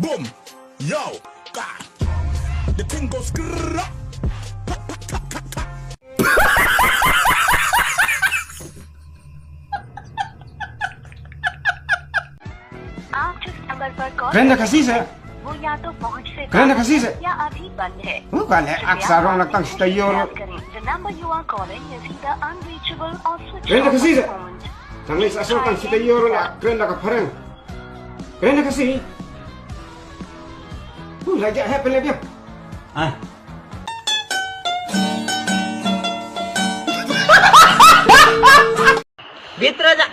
Boom. Yo. God. The thing goes grrrr. आप जिस नंबर पर call Keren dah kasih saya. वो या तो पहुंच से Keren dah kasih saya. या अभी बंद है। Bukan aksara orang datang setayur. The number you are calling is either unreachable or switched Keren dah off kasih at the saya. moment. Tanglis asalkan setayur nak keren dah kaparang. Keren dah kasih. Lagi happy lagi. Ah. Vitra aja.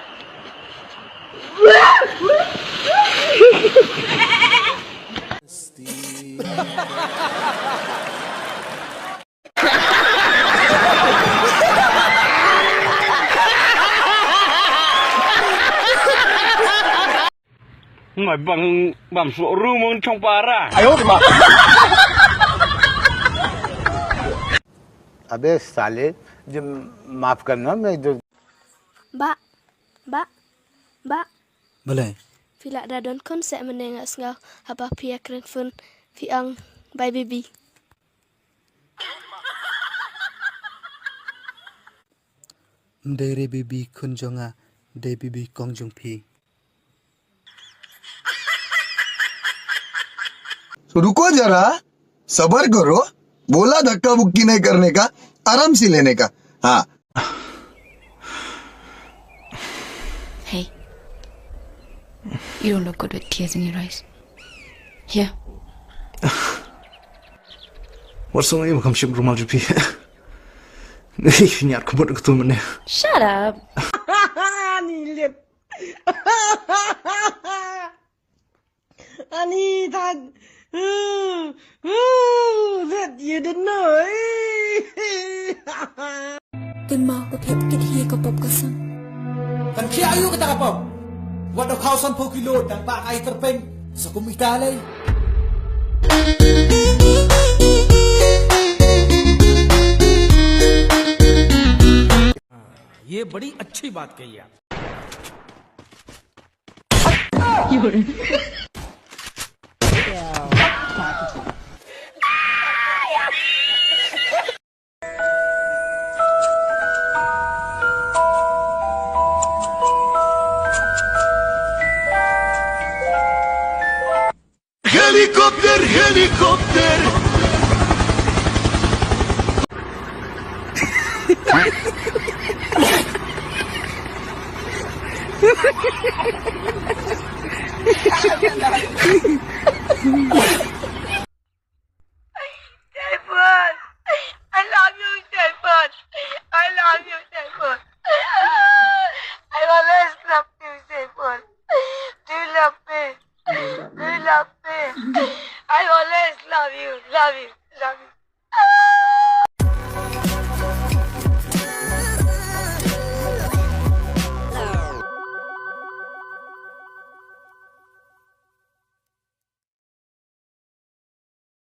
Mày bằng sổ ru mong trong para. अबे साले जो माफ करना मैं जो Ba. बोले Fila dadon konsep menengah sengau apa pia keren fun fiang by baby. डेरे बेबी खुंजोंगा डे बेबी कोंगजों पी तो रुको जरा, सबर करो। बोला धक्का बुक्की नहीं करने का, आराम से लेने का। हाँ Hey, you don't look good with tears in your eyes. Here. What's the name? Come ship Rumal Jupi. Nyar kumut ketul mana? Shut up. Nilit. Ani tan. That you didn't know. Kan mau ko phep ke thi ko pop ka sang. Kan kia ayu kita kapop. Waduh kau san po kilo dan pak ai terpeng sa kumitalay. ये बड़ी अच्छी बात कही आप। Helicopter, helicopter. Stefan, I love you, Stefan. I love you, Stefan. I always love you, Stefan. Do you love me? Do you love me? I always love you, love you, love you.